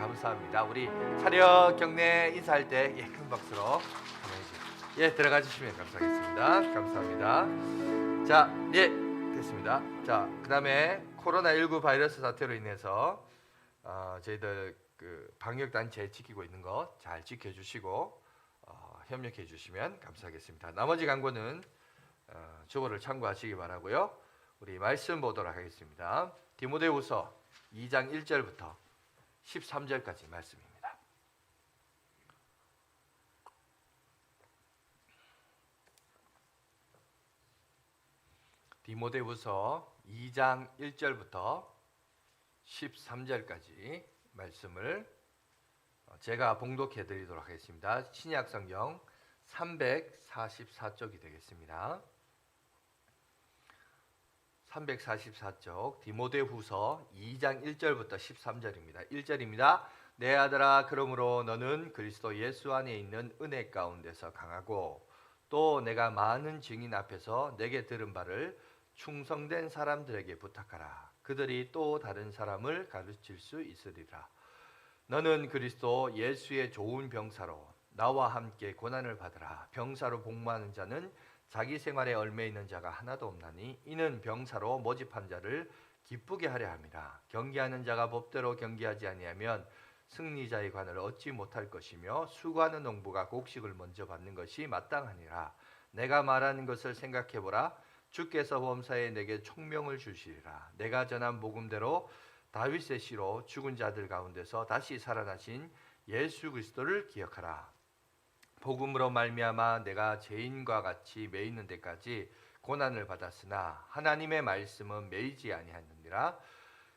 감사합니다. 우리 차렷 경례 인사할 때 큰 박수로 들어가 주시면 감사하겠습니다. 감사합니다. 자, 됐습니다. 자, 그다음에 코로나19 바이러스 사태로 인해서 저희들 그 방역 단체 지키고 있는 거 잘 지켜주시고 협력해 주시면 감사하겠습니다. 나머지 광고는 저거를 참고하시기 바라고요. 우리 말씀 보도록 하겠습니다. 디모데후서 2장 1절부터 13절까지 말씀입니다. 디모데후서 2장 1절부터 13절까지 말씀을 제가 봉독해 드리도록 하겠습니다. 신약 성경 344쪽이 되겠습니다. 344쪽 디모데후서 2장 1절부터 13절입니다. 1절입니다. 내 아들아, 그러므로 너는 그리스도 예수 안에 있는 은혜 가운데서 강하고 또 내가 많은 증인 앞에서 내게 들은 바를 충성된 사람들에게 부탁하라. 그들이 또 다른 사람을 가르칠 수 있으리라. 너는 그리스도 예수의 좋은 병사로 나와 함께 고난을 받으라. 병사로 복무하는 자는 자기 생활에 얽매 있는 자가 하나도 없나니 이는 병사로 모집한 자를 기쁘게 하려 함이라. 경계하는 자가 법대로 경계하지 아니하면 승리자의 관을 얻지 못할 것이며 수고하는 농부가 곡식을 먼저 받는 것이 마땅하니라. 내가 말하는 것을 생각해보라. 주께서 범사에 내게 총명을 주시리라. 내가 전한 복음대로 다윗의 씨로 죽은 자들 가운데서 다시 살아나신 예수 그리스도를 기억하라. 복음으로 말미암아 내가 죄인과 같이 매이는 데까지 고난을 받았으나 하나님의 말씀은 매이지 아니하느니라.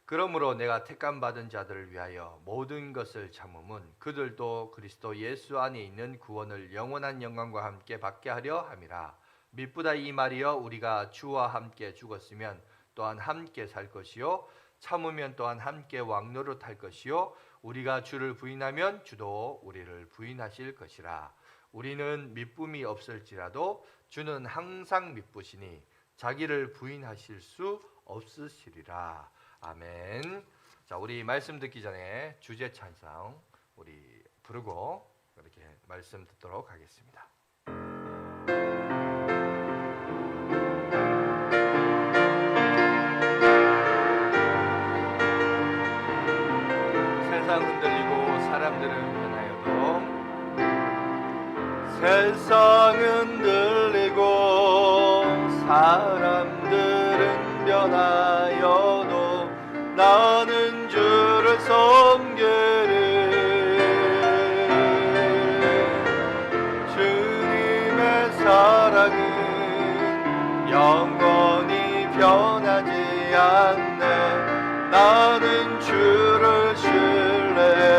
그러므로 내가 택감 받은 자들을 위하여 모든 것을 참음은 그들도 그리스도 예수 안에 있는 구원을 영원한 영광과 함께 받게 하려 함이라. 미쁘다 이 말이여, 우리가 주와 함께 죽었으면 또한 함께 살 것이요 참으면 또한 함께 왕노릇할 것이요 우리가 주를 부인하면 주도 우리를 부인하실 것이라. 우리는 미쁨이 없을지라도 주는 항상 미쁘시니 자기를 부인하실 수 없으시리라. 아멘. 자, 우리 말씀 듣기 전에 주제 찬양 우리 부르고 이렇게 말씀 듣도록 하겠습니다. 세상 흔들리고 사람들은 변하여도 세상 흔들리고 사람들은 변하여도 나는 주를 섬기리. 주님의 사랑은 영원히 변하지 않네. 나는 주를 신뢰.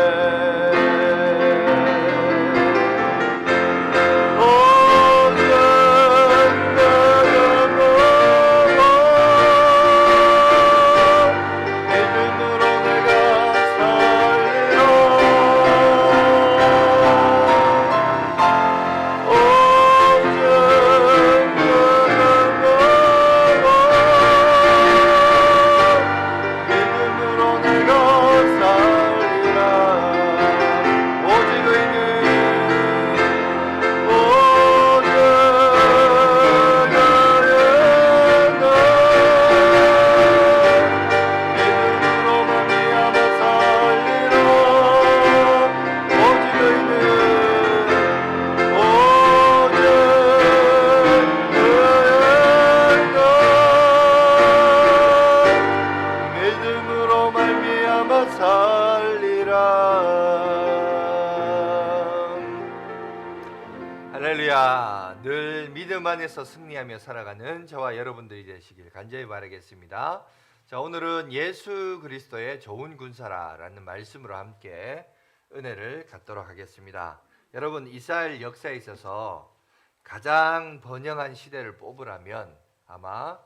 할렐루야. 늘 믿음 안에서 승리하며 살아가는 저와 여러분들이 되시길 간절히 바라겠습니다. 자, 오늘은 예수 그리스도의 좋은 군사라라는 말씀으로 함께 은혜를 갖도록 하겠습니다. 여러분, 이스라엘 역사에 있어서 가장 번영한 시대를 뽑으라면 아마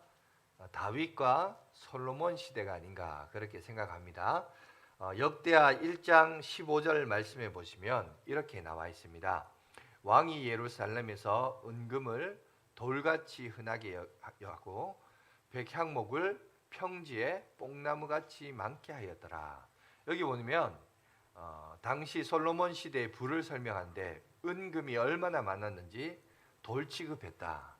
다윗과 솔로몬 시대가 아닌가 그렇게 생각합니다. 역대하 1장 15절 말씀해 보시면 이렇게 나와 있습니다. 왕이 예루살렘에서 은금을 돌같이 흔하게 하고 백향목을 평지에 뽕나무같이 많게 하였더라. 여기 보면 당시 솔로몬 시대의 부를 설명하는데 은금이 얼마나 많았는지 돌 취급했다.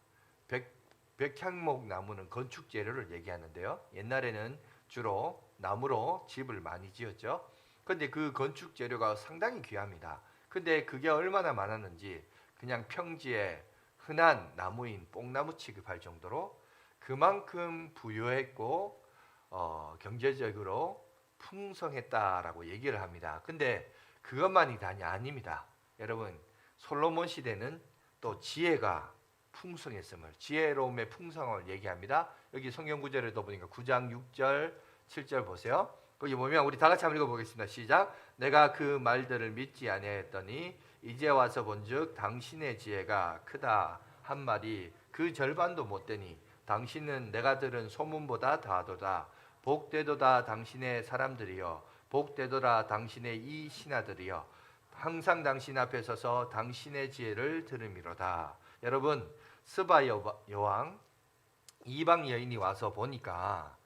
백향목 나무는 건축 재료를 얘기하는데요. 옛날에는 주로 나무로 집을 많이 지었죠. 근데 그 건축 재료가 상당히 귀합니다. 근데 그게 얼마나 많았는지 그냥 평지에 흔한 나무인 뽕나무 취급할 정도로 그만큼 부유했고 경제적으로 풍성했다라고 얘기를 합니다. 근데 그것만이 다냐 아닙니다. 여러분 솔로몬 시대는 또 지혜가 풍성했음을 지혜로움의 풍성을 얘기합니다. 여기 성경 구절에도 보니까 9장 6절 7절 보세요. 거기 보면 우리 다 같이 한번 읽어보겠습니다. 시작. 내가 그 말들을 믿지 아니하였더니 이제 와서 본즉 당신의 지혜가 크다 한 말이 그 절반도 못 되니 당신은 내가 들은 소문보다 더하도다. 복되도다 당신의 사람들이여 복되도다 당신의 이 신하들이여 항상 당신 앞에 서서 당신의 지혜를 들음이로다. 여러분 스바 여왕 이방 여인이 와서 보니까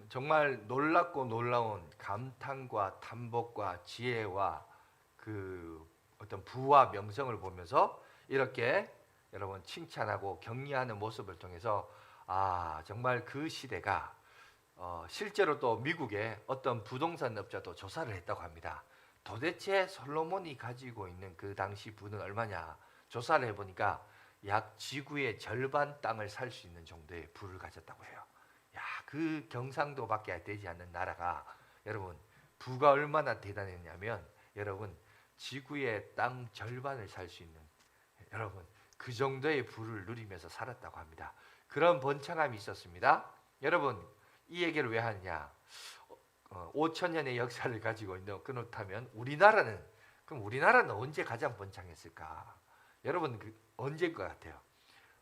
정말 놀랍고 놀라운 감탄과 탐복과 지혜와 그 어떤 부와 명성을 보면서 이렇게 여러분 칭찬하고 격려하는 모습을 통해서 정말 그 시대가 실제로 또 미국의 어떤 부동산 업자도 조사를 했다고 합니다. 도대체 솔로몬이 가지고 있는 그 당시 부는 얼마냐 조사를 해보니까 약 지구의 절반 땅을 살 수 있는 정도의 부를 가졌다고 해요. 그 경상도밖에 되지 않는 나라가 여러분 부가 얼마나 대단했냐면 여러분 지구의 땅 절반을 살 수 있는 여러분 그 정도의 부를 누리면서 살았다고 합니다. 그런 번창함이 있었습니다. 여러분 이 얘기를 왜 하느냐 5천년의 역사를 가지고 있는 그렇다면 우리나라는 언제 가장 번창했을까? 여러분 언제일 것 같아요?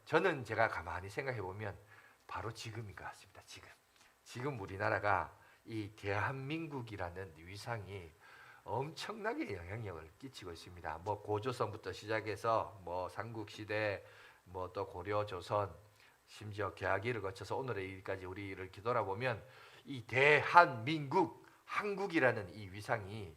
저는 제가 가만히 생각해 보면 바로 지금인 것 같습니다. 지금 우리나라가 이 대한민국이라는 위상이 엄청나게 영향력을 끼치고 있습니다. 뭐 고조선부터 시작해서 뭐 삼국시대, 뭐 또 고려, 조선, 심지어 개화기를 거쳐서 오늘의 일까지 우리를 뒤돌아보면 이 대한민국, 한국이라는 이 위상이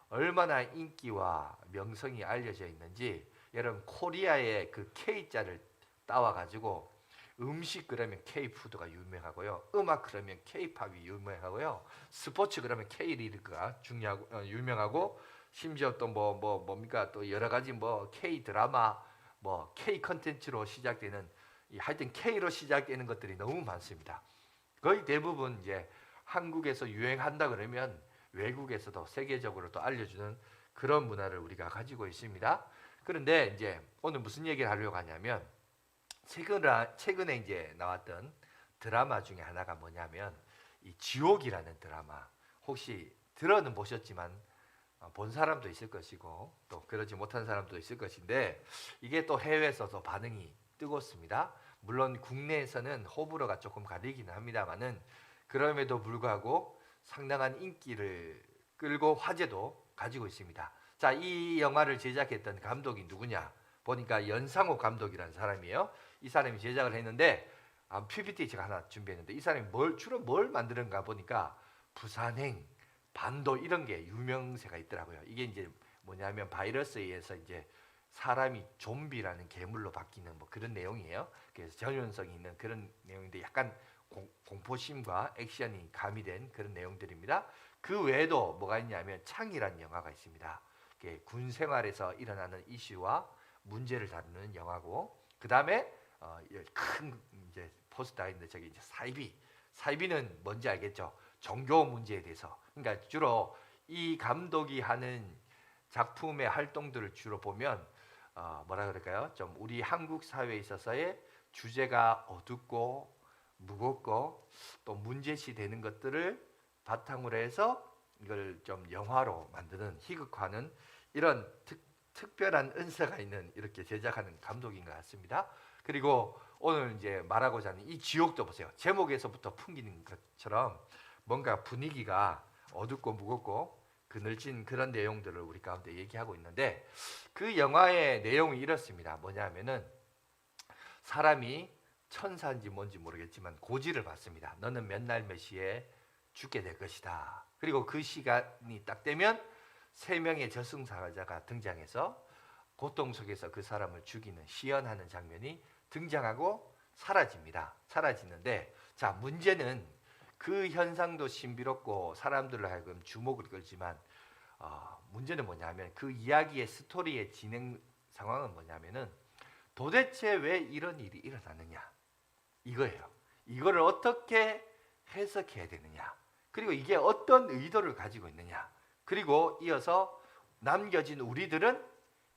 얼마나 인기와 명성이 알려져 있는지 여러분 코리아의 그 K자를 따와가지고 음식 그러면 K푸드가 유명하고요. 음악 그러면 K팝이 유명하고요. 스포츠 그러면 K리그가 유명하고 심지어 또 뭡니까 또 여러 가지 뭐 K드라마 뭐 K 컨텐츠로 시작되는 하여튼 K로 시작되는 것들이 너무 많습니다. 거의 대부분 이제 한국에서 유행한다 그러면 외국에서도 세계적으로 또 알려주는 그런 문화를 우리가 가지고 있습니다. 그런데 이제 오늘 무슨 얘기를 하려고 하냐면 최근에 이제 나왔던 드라마 중에 하나가 뭐냐면 이 지옥이라는 드라마 혹시 들어는 보셨지만 본 사람도 있을 것이고 또 그러지 못한 사람도 있을 것인데 이게 또 해외에서도 반응이 뜨겁습니다. 물론 국내에서는 호불호가 조금 가리기는 합니다만은 그럼에도 불구하고 상당한 인기를 끌고 화제도 가지고 있습니다. 자, 이 영화를 제작했던 감독이 누구냐? 보니까 연상호 감독이라는 사람이에요. 이 사람이 제작을 했는데 PPT 제가 하나 준비했는데 이 사람이 주로 뭘 만드는가 보니까 부산행, 반도 이런 게 유명세가 있더라고요. 이게 이제 뭐냐면 바이러스에 의해서 이제 사람이 좀비라는 괴물로 바뀌는 뭐 그런 내용이에요. 그래서 전염성이 있는 그런 내용인데 약간 공포심과 액션이 가미된 그런 내용들입니다. 그 외에도 뭐가 있냐면 창이라는 영화가 있습니다. 군 생활에서 일어나는 이슈와 문제를 다루는 영화고 그 다음에 큰 이제 포스터가 있는데 저기 이제 사이비는 뭔지 알겠죠? 종교 문제에 대해서. 그러니까 주로 이 감독이 하는 작품의 활동들을 주로 보면 뭐라 그럴까요? 좀 우리 한국 사회에 있어서의 주제가 어둡고 무겁고 또 문제시 되는 것들을 바탕으로 해서 이걸 좀 영화로 만드는 희극화하는 이런 특별한 은사가 있는 이렇게 제작하는 감독인 것 같습니다. 그리고 오늘 이제 말하고자 하는 이 지옥도 보세요. 제목에서부터 풍기는 것처럼 뭔가 분위기가 어둡고 무겁고 그늘진 그런 내용들을 우리 가운데 얘기하고 있는데 그 영화의 내용이 이렇습니다. 뭐냐면은 사람이 천사인지 뭔지 모르겠지만 고지를 받습니다. 너는 몇 날 몇 시에 죽게 될 것이다. 그리고 그 시간이 딱 되면 세 명의 저승사자가 등장해서 고통 속에서 그 사람을 죽이는 시연하는 장면이 등장하고 사라집니다. 사라지는데 자, 문제는 그 현상도 신비롭고 사람들로 하여금 주목을 끌지만 문제는 뭐냐면 그 이야기의 스토리의 진행 상황은 뭐냐면은 도대체 왜 이런 일이 일어나느냐 이거예요. 이거를 어떻게 해석해야 되느냐, 그리고 이게 어떤 의도를 가지고 있느냐, 그리고 이어서 남겨진 우리들은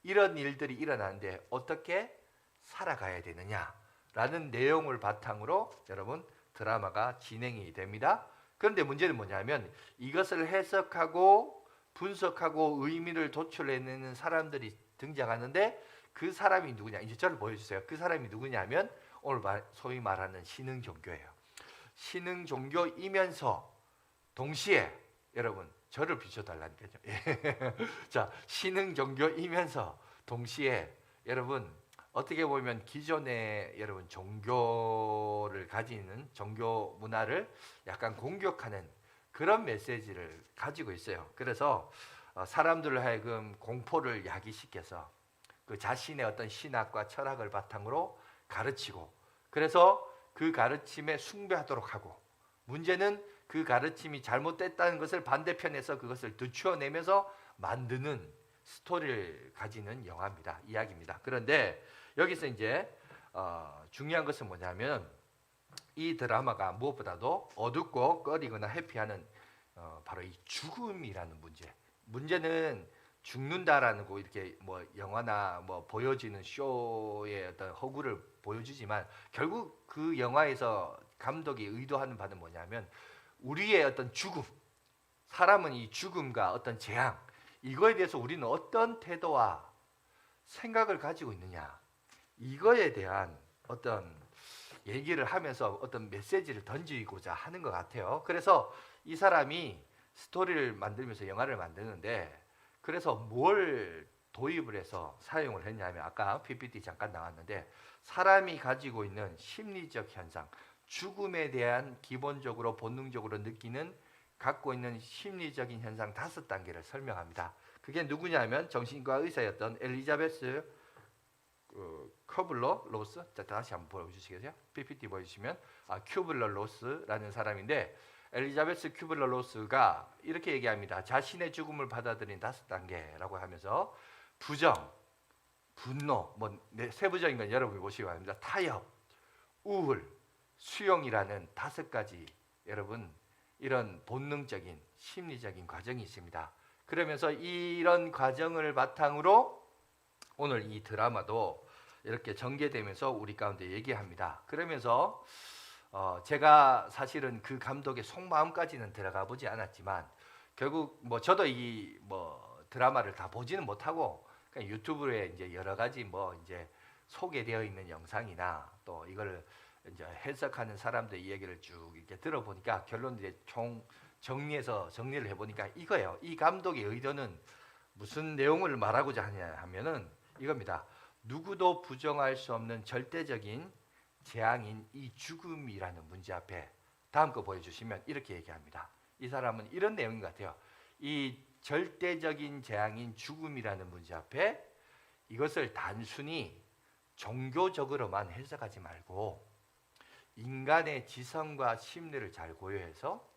이런 일들이 일어나는데 어떻게 살아가야 되느냐라는 내용을 바탕으로 여러분 드라마가 진행이 됩니다. 그런데 문제는 뭐냐면 이것을 해석하고 분석하고 의미를 도출해내는 사람들이 등장하는데 그 사람이 누구냐? 이제 저를 보여주세요. 그 사람이 누구냐면 오늘 소위 말하는 신흥 종교예요. 신흥 종교이면서 동시에 여러분 저를 비춰달라니까요. 자, 신흥 종교이면서 동시에 여러분 어떻게 보면 기존의 여러분 종교를 가지는 종교 문화를 약간 공격하는 그런 메시지를 가지고 있어요. 그래서 사람들을 하여금 공포를 야기시켜서 그 자신의 어떤 신학과 철학을 바탕으로 가르치고, 그래서 그 가르침에 숭배하도록 하고, 문제는 그 가르침이 잘못됐다는 것을 반대편에서 그것을 늦추어내면서 만드는 스토리를 가지는 영화입니다. 이야기입니다. 그런데 여기서 이제 중요한 것은 뭐냐면 이 드라마가 무엇보다도 어둡고 꺼리거나 해피하는 바로 이 죽음이라는 문제. 문제는 죽는다라는 거 이렇게 뭐 영화나 뭐 보여지는 쇼의 어떤 허구를 보여주지만 결국 그 영화에서 감독이 의도하는 바는 뭐냐면 우리의 어떤 죽음, 사람은 이 죽음과 어떤 재앙, 이거에 대해서 우리는 어떤 태도와 생각을 가지고 있느냐, 이거에 대한 어떤 얘기를 하면서 어떤 메시지를 던지고자 하는 것 같아요. 그래서 이 사람이 스토리를 만들면서 영화를 만드는데, 그래서 뭘 도입을 해서 사용을 했냐면 아까 PPT 잠깐 나왔는데 사람이 가지고 있는 심리적 현상, 죽음에 대한 기본적으로 본능적으로 느끼는 갖고 있는 심리적인 현상 5단계를 설명합니다. 그게 누구냐면 정신과 의사였던 엘리자베스 큐블러 로스. 자, 다시 한번 보여주시겠어요? PPT 보여주시면 큐블러 로스라는 사람인데, 엘리자베스 큐블러 로스가 이렇게 얘기합니다. 자신의 죽음을 받아들인 5단계라고 하면서 부정, 분노, 뭐 세부적인 건 여러분이 보시기 바랍니다. 타협, 우울, 수용이라는 5가지 여러분 이런 본능적인 심리적인 과정이 있습니다. 그러면서 이런 과정을 바탕으로 오늘 이 드라마도 이렇게 전개되면서 우리 가운데 얘기합니다. 그러면서 제가 사실은 그 감독의 속마음까지는 들어가 보지 않았지만 결국 뭐 저도 이 뭐 드라마를 다 보지는 못하고 그냥 유튜브에 이제 여러 가지 뭐 이제 소개되어 있는 영상이나 또 이걸 이제 해석하는 사람들의 이야기를 쭉 이렇게 들어보니까 결론을 총 정리를 해보니까 이거예요. 이 감독의 의도는 무슨 내용을 말하고자 하냐 하면은 이겁니다. 누구도 부정할 수 없는 절대적인 재앙인 이 죽음이라는 문제 앞에 다음 거 보여주시면 이렇게 얘기합니다. 이 사람은 이런 내용인 것 같아요. 이 절대적인 재앙인 죽음이라는 문제 앞에 이것을 단순히 종교적으로만 해석하지 말고 인간의 지성과 심리를 잘 고려해서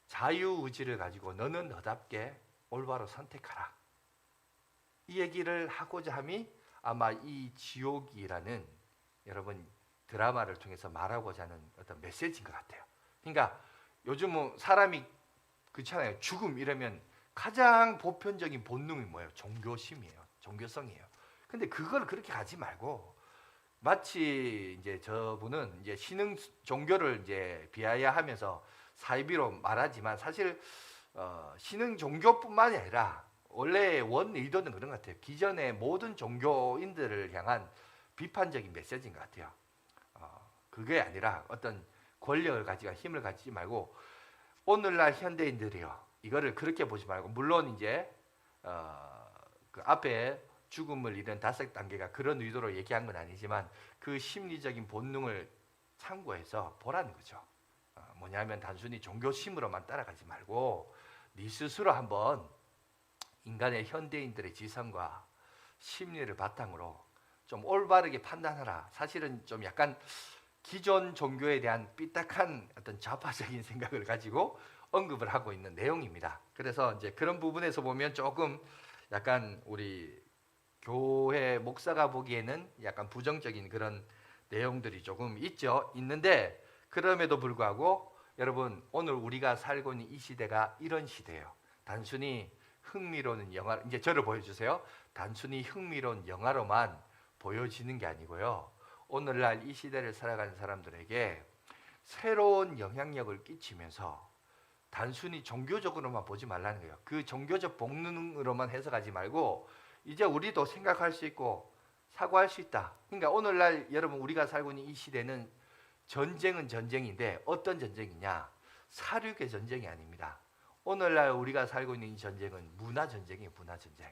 자유의지를 가지고 너는 너답게 올바로 선택하라, 이 얘기를 하고자 함이 아마 이 지옥이라는 여러분 드라마를 통해서 말하고자 하는 어떤 메시지인 것 같아요. 그러니까 요즘은 사람이 그렇잖아요. 죽음 이러면 가장 보편적인 본능이 뭐예요? 종교심이에요. 종교성이에요. 근데 그걸 그렇게 가지 말고 마치 이제 저분은 이제 신흥 종교를 이제 비하야하면서 사이비로 말하지만 사실 신흥 종교뿐만이 아니라 원래 원 의도는 그런 것 같아요. 기존의 모든 종교인들을 향한 비판적인 메시지인 것 같아요. 그게 아니라 어떤 권력을 가지고 힘을 가지지 말고 오늘날 현대인들이요, 이거를 그렇게 보지 말고, 물론 이제 그 앞에 죽음을 잃은 5단계가 그런 의도로 얘기한 건 아니지만 그 심리적인 본능을 참고해서 보라는 거죠. 뭐냐면 단순히 종교심으로만 따라가지 말고 네 스스로 한번 인간의 현대인들의 지성과 심리를 바탕으로 좀 올바르게 판단하라. 사실은 좀 약간 기존 종교에 대한 삐딱한 어떤 좌파적인 생각을 가지고 언급을 하고 있는 내용입니다. 그래서 이제 그런 부분에서 보면 조금 약간 우리 교회 목사가 보기에는 약간 부정적인 그런 내용들이 조금 있는데 그럼에도 불구하고 여러분 오늘 우리가 살고 있는 이 시대가 이런 시대예요. 단순히 흥미로운 영화, 이제 저를 보여주세요. 단순히 흥미로운 영화로만 보여지는 게 아니고요. 오늘날 이 시대를 살아가는 사람들에게 새로운 영향력을 끼치면서 단순히 종교적으로만 보지 말라는 거예요. 그 종교적 본능으로만 해석하지 말고 이제 우리도 생각할 수 있고 사고할 수 있다. 그러니까 오늘날 여러분 우리가 살고 있는 이 시대는 전쟁은 전쟁인데 어떤 전쟁이냐? 사륙의 전쟁이 아닙니다. 오늘날 우리가 살고 있는 이 전쟁은 문화 전쟁이에요. 문화 전쟁.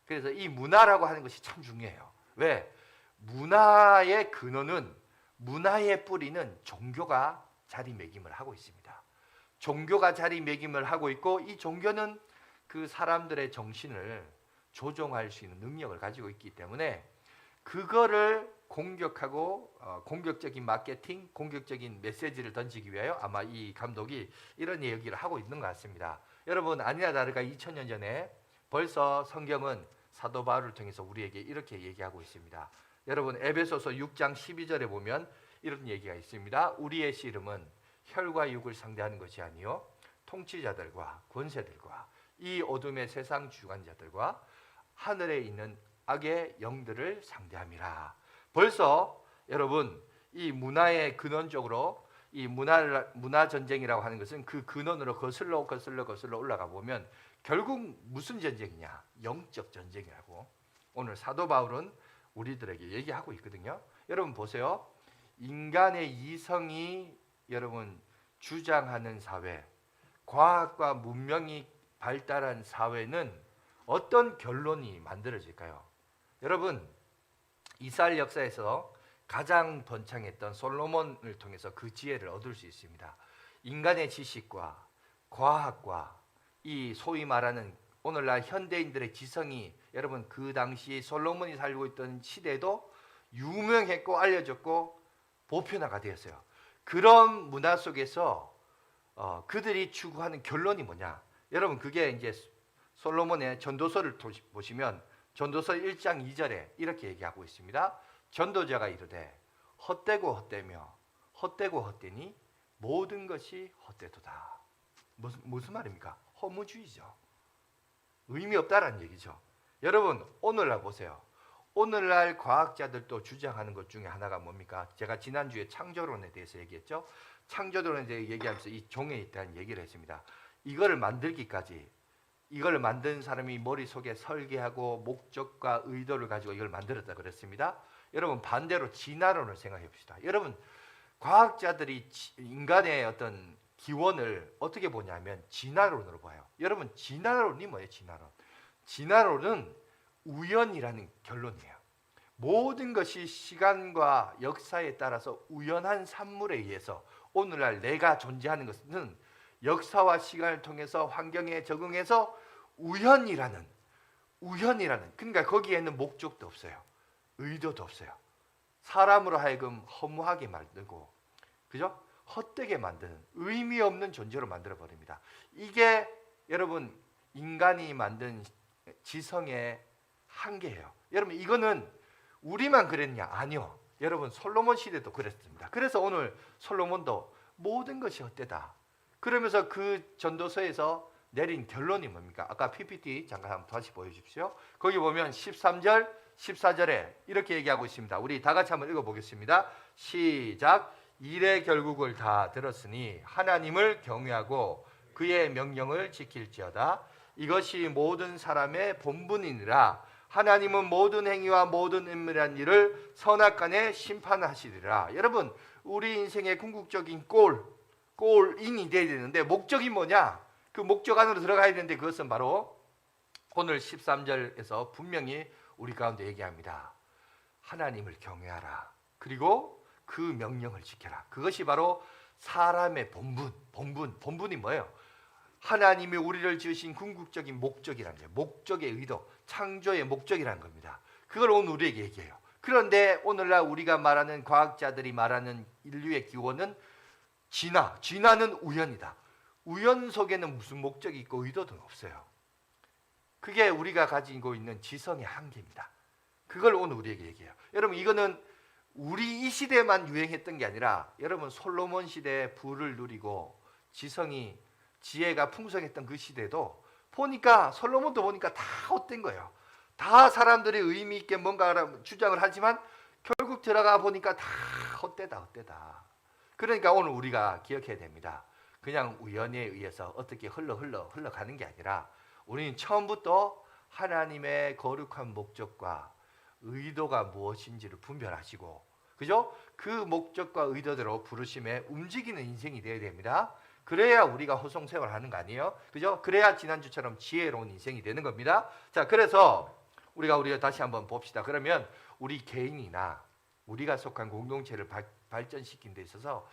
그래서 이 문화라고 하는 것이 참 중요해요. 왜? 문화의 근원은, 문화의 뿌리는 종교가 자리매김을 하고 있습니다. 종교가 자리매김을 하고 있고 이 종교는 그 사람들의 정신을 조종할 수 있는 능력을 가지고 있기 때문에 그거를 공격하고 공격적인 마케팅, 공격적인 메시지를 던지기 위하여 아마 이 감독이 이런 얘기를 하고 있는 것 같습니다. 여러분 아니나 다를까 2000년 전에 벌써 성경은 사도 바울을 통해서 우리에게 이렇게 얘기하고 있습니다. 여러분 에베소서 6장 12절에 보면 이런 얘기가 있습니다. 우리의 씨름은 혈과 육을 상대하는 것이 아니요 통치자들과 권세들과 이 어둠의 세상 주관자들과 하늘에 있는 악의 영들을 상대함이라. 벌써 여러분 이 문화의 근원적으로 이 문화 전쟁이라고 하는 것은 그 근원으로 거슬러 올라가 보면 결국 무슨 전쟁이냐? 영적 전쟁이라고 오늘 사도 바울은 우리들에게 얘기하고 있거든요. 여러분 보세요. 인간의 이성이 여러분 주장하는 사회, 과학과 문명이 발달한 사회는 어떤 결론이 만들어질까요? 여러분 이스라엘 역사에서 가장 번창했던 솔로몬을 통해서 그 지혜를 얻을 수 있습니다. 인간의 지식과 과학과 이 소위 말하는 오늘날 현대인들의 지성이 여러분 그 당시 솔로몬이 살고 있던 시대에도 유명했고 알려졌고 보편화가 되었어요. 그런 문화 속에서 그들이 추구하는 결론이 뭐냐? 여러분 그게 이제 솔로몬의 전도서를 보시면 전도서 1장 2절에 이렇게 얘기하고 있습니다. 전도자가 이르되 헛되고 헛되며 헛되고 헛되니 모든 것이 헛되도다. 무슨 말입니까? 허무주의죠. 의미 없다라는 얘기죠. 여러분 오늘날 보세요. 오늘날 과학자들도 주장하는 것 중에 하나가 뭡니까? 제가 지난주에 창조론에 대해서 얘기했죠. 창조론에 대해 얘기하면서 이 종에 대한 얘기를 했습니다. 이거를 만들기까지 이걸 만든 사람이 머릿속에 설계하고 목적과 의도를 가지고 이걸 만들었다 그랬습니다. 여러분 반대로 진화론을 생각해 봅시다. 여러분 과학자들이 인간의 어떤 기원을 어떻게 보냐면 진화론으로 봐요. 여러분 진화론이 뭐예요? 진화론은 우연이라는 결론이에요. 모든 것이 시간과 역사에 따라서 우연한 산물에 의해서 오늘날 내가 존재하는 것은 역사와 시간을 통해서 환경에 적응해서 우연이라는 그러니까 거기에는 목적도 없어요. 의도도 없어요. 사람으로 하여금 허무하게 만들고 그죠? 헛되게 만드는 의미 없는 존재로 만들어 버립니다. 이게 여러분 인간이 만든 지성의 한계예요. 여러분 이거는 우리만 그랬냐? 아니요. 여러분 솔로몬 시대도 그랬습니다. 그래서 오늘 솔로몬도 모든 것이 헛되다. 그러면서 그 전도서에서 내린 결론이 뭡니까? 아까 PPT 잠깐 한번 다시 보여주십시오. 거기 보면 13절, 14절에 이렇게 얘기하고 있습니다. 우리 다 같이 한번 읽어보겠습니다. 시작. 일의 결국을 다 들었으니 하나님을 경외하고 그의 명령을 지킬지어다. 이것이 모든 사람의 본분이니라. 하나님은 모든 행위와 모든 은밀한 일을 선악간에 심판하시리라. 여러분 우리 인생의 궁극적인 골인이 되어야 되는데 목적이 뭐냐? 그 목적 안으로 들어가야 되는데 그것은 바로 오늘 13절에서 분명히 우리 가운데 얘기합니다. 하나님을 경외하라. 그리고 그 명령을 지켜라. 그것이 바로 사람의 본분이 뭐예요? 하나님이 우리를 지으신 궁극적인 목적이라는 거예요. 목적의 의도, 창조의 목적이라는 겁니다. 그걸 오늘 우리에게 얘기해요. 그런데 오늘날 우리가 말하는 과학자들이 말하는 인류의 기원은 진화는 우연이다. 우연 속에는 무슨 목적이 있고 의도도 없어요. 그게 우리가 가지고 있는 지성의 한계입니다. 그걸 오늘 우리에게 얘기해요. 여러분, 이거는 우리 이 시대만 유행했던 게 아니라 여러분 솔로몬 시대에 부를 누리고 지혜가 풍성했던 그 시대도 보니까 솔로몬도 보니까 다 헛된 거예요. 다 사람들이 의미 있게 뭔가 주장을 하지만 결국 들어가 보니까 다 헛되다. 그러니까 오늘 우리가 기억해야 됩니다. 그냥 우연에 의해서 어떻게 흘러가는 게 아니라 우리는 처음부터 하나님의 거룩한 목적과 의도가 무엇인지를 분별하시고, 그죠? 그 목적과 의도대로 부르심에 움직이는 인생이 되어야 됩니다. 그래야 우리가 호송생활을 하는 거 아니에요? 그죠? 그래야 지난주처럼 지혜로운 인생이 되는 겁니다. 자, 그래서 우리가 다시 한번 봅시다. 그러면 우리 개인이나 우리가 속한 공동체를 발전시키는 데 있어서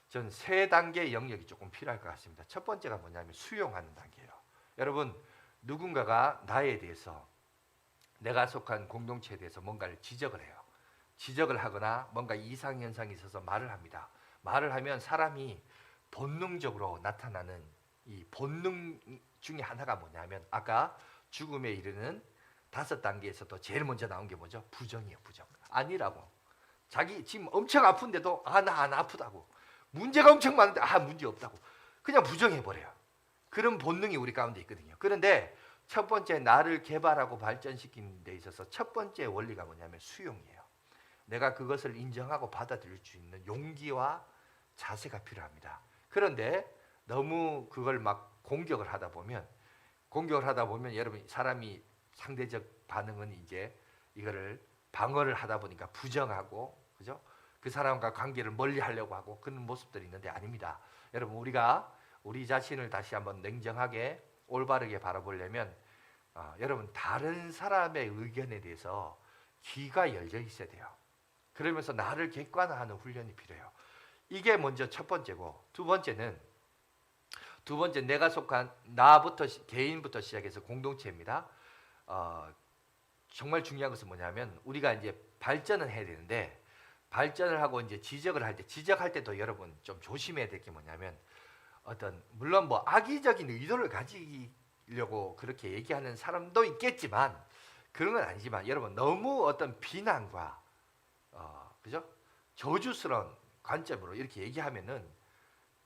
전 3단계의 영역이 조금 필요할 것 같습니다. 첫 번째가 뭐냐면 수용하는 단계예요. 여러분, 누군가가 나에 대해서, 내가 속한 공동체에 대해서 뭔가를 지적을 해요. 지적을 하거나 뭔가 이상현상이 있어서 말을 합니다. 말을 하면 사람이 본능적으로 나타나는 이 본능 중에 하나가 뭐냐면 아까 죽음에 이르는 5단계에서도 제일 먼저 나온 게 뭐죠? 부정이에요. 부정. 아니라고. 자기 지금 엄청 아픈데도 나 안 아프다고. 문제가 엄청 많은데 문제 없다고. 그냥 부정해버려요. 그런 본능이 우리 가운데 있거든요. 그런데 첫 번째 나를 개발하고 발전시키는 데 있어서 첫 번째 원리가 뭐냐면 수용이에요. 내가 그것을 인정하고 받아들일 수 있는 용기와 자세가 필요합니다. 그런데 너무 그걸 막 공격을 하다 보면 여러분 사람이 상대적 반응은 이제 이거를 방어를 하다 보니까 부정하고, 그죠? 그 사람과 관계를 멀리 하려고 하고 그런 모습들이 있는데 아닙니다. 여러분, 우리가 우리 자신을 다시 한번 냉정하게 올바르게 바라보려면 여러분 다른 사람의 의견에 대해서 귀가 열려 있어야 돼요. 그러면서 나를 객관화하는 훈련이 필요해요. 이게 먼저 첫 번째고, 두 번째 내가 속한 개인부터 시작해서 공동체입니다. 정말 중요한 것은 뭐냐면 우리가 이제 발전을 해야 되는데, 발전을 하고 이제 지적할 때도 여러분 좀 조심해야 될 게 뭐냐면 물론 뭐 악의적인 의도를 가지려고 그렇게 얘기하는 사람도 있겠지만 그런 건 아니지만 여러분 너무 비난과 그죠? 저주스러운 관점으로 이렇게 얘기하면은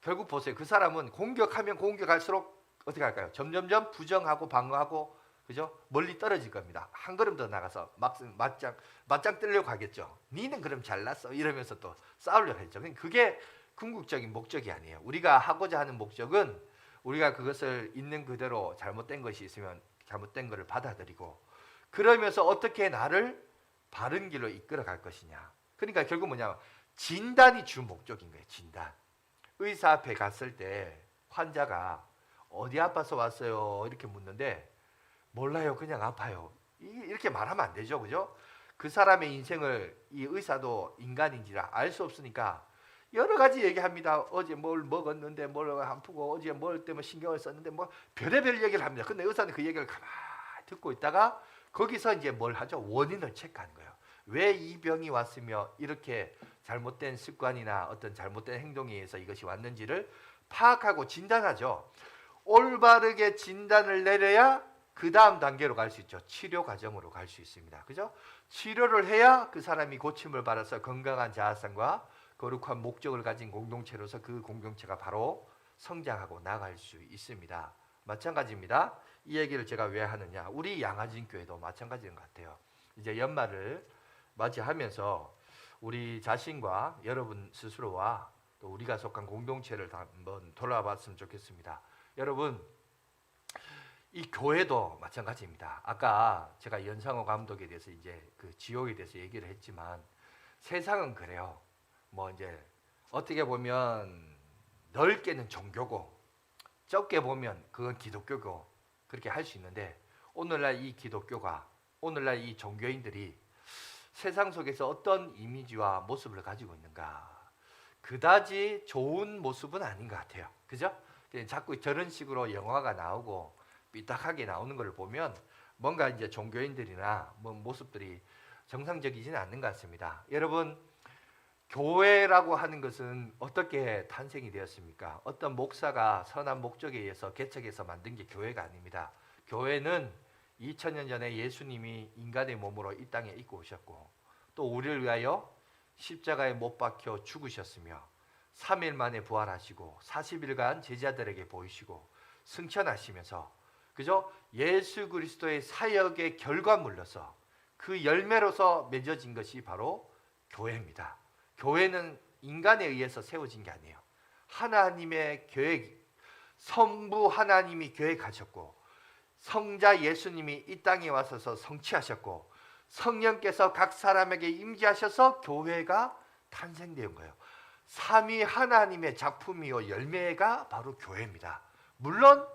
결국 보세요. 그 사람은 공격하면 공격할수록 어떻게 할까요? 점점점 부정하고 방어하고, 그죠? 멀리 떨어질 겁니다. 한 걸음 더 나가서 맞짱 뜨려고 하겠죠. 니는 그럼 잘났어 이러면서 또 싸우려고 했죠. 그게 궁극적인 목적이 아니에요. 우리가 하고자 하는 목적은 우리가 그것을 있는 그대로 잘못된 것이 있으면 잘못된 것을 받아들이고, 그러면서 어떻게 나를 바른 길로 이끌어 갈 것이냐. 그러니까 결국 뭐냐, 진단이 주 목적인 거예요. 진단. 의사 앞에 갔을 때 환자가 어디 아파서 왔어요 이렇게 묻는데 몰라요, 그냥 아파요, 이렇게 말하면 안 되죠. 그죠? 그 사람의 인생을 이 의사도 인간인지라 알 수 없으니까 여러 가지 얘기합니다. 어제 뭘 먹었는데 뭘 아프고, 어제 뭘 때문에 신경을 썼는데 뭐 별의별 얘기를 합니다. 근데 의사는 그 얘기를 가만히 듣고 있다가 거기서 이제 뭘 하죠? 원인을 체크하는 거예요. 왜 이 병이 왔으며 이렇게 잘못된 습관이나 어떤 잘못된 행동에 의해서 이것이 왔는지를 파악하고 진단하죠. 올바르게 진단을 내려야 그 다음 단계로 갈 수 있죠. 치료 과정으로 갈 수 있습니다. 그죠? 치료를 해야 그 사람이 고침을 받아서 건강한 자아성과 거룩한 목적을 가진 공동체로서 그 공동체가 바로 성장하고 나갈 수 있습니다. 마찬가지입니다. 이 얘기를 제가 왜 하느냐, 우리 양화진 교회도 마찬가지인 것 같아요. 이제 연말을 맞이하면서 우리 자신과 여러분 스스로와 또 우리가 속한 공동체를 한번 돌아봤으면 좋겠습니다. 여러분, 이 교회도 마찬가지입니다. 아까 제가 연상호 감독에 대해서 이제 그 지옥에 대해서 얘기를 했지만 세상은 그래요. 뭐 이제 어떻게 보면 넓게는 종교고 적게 보면 그건 기독교고 그렇게 할 수 있는데, 오늘날 이 기독교가, 오늘날 이 종교인들이 세상 속에서 어떤 이미지와 모습을 가지고 있는가, 그다지 좋은 모습은 아닌 것 같아요. 그죠? 자꾸 저런 식으로 영화가 나오고 삐딱하게 나오는 걸 보면 뭔가 이제 종교인들이나 뭐 모습들이 정상적이지는 않는 것 같습니다. 여러분, 교회라고 하는 것은 어떻게 탄생이 되었습니까? 어떤 목사가 선한 목적에 의해서 개척해서 만든 게 교회가 아닙니다. 교회는 2000년 전에 예수님이 인간의 몸으로 이 땅에 입고 오셨고 또 우리를 위하여 십자가에 못 박혀 죽으셨으며 3일 만에 부활하시고 40일간 제자들에게 보이시고 승천하시면서 그죠? 예수 그리스도의 사역의 결과물로서 그 열매로서 맺어진 것이 바로 교회입니다. 교회는 인간에 의해서 세워진 게 아니에요. 하나님의 계획, 성부 하나님이 계획하셨고 성자 예수님이 이 땅에 와서 성취하셨고 성령께서 각 사람에게 임재하셔서 교회가 탄생된 거예요. 삼위 하나님의 작품이요 열매가 바로 교회입니다. 물론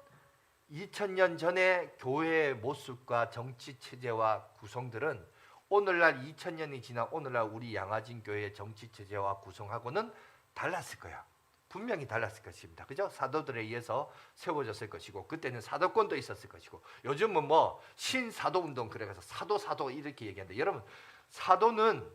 2000년 전에 교회의 모습과 정치 체제와 구성들은 오늘날 2000년이 지난 오늘날 우리 양화진 교회의 정치 체제와 구성하고는 달랐을 거예요. 분명히 달랐을 것입니다. 그죠? 사도들에 의해서 세워졌을 것이고 그때는 사도권도 있었을 것이고 요즘은 뭐 신사도 운동 그래서 사도 이렇게 얘기하는데 여러분 사도는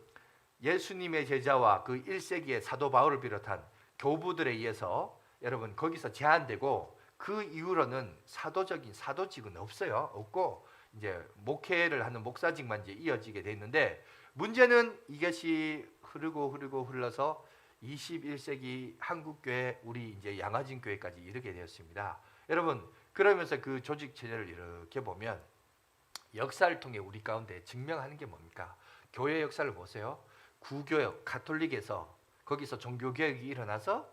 예수님의 제자와 그 1세기의 사도 바울을 비롯한 교부들에 의해서 여러분 거기서 제한되고 그 이후로는 사도적인 사도직은 없고 이제 목회를 하는 목사직만 이제 이어지게 돼 있는데 문제는 이것이 흘러서 21세기 한국교회 우리 이제 양화진 교회까지 이르게 되었습니다. 여러분 그러면서 그 조직 체제를 이렇게 보면 역사를 통해 우리 가운데 증명하는 게 뭡니까? 교회 역사를 보세요. 구교역 가톨릭에서 거기서 종교개혁이 일어나서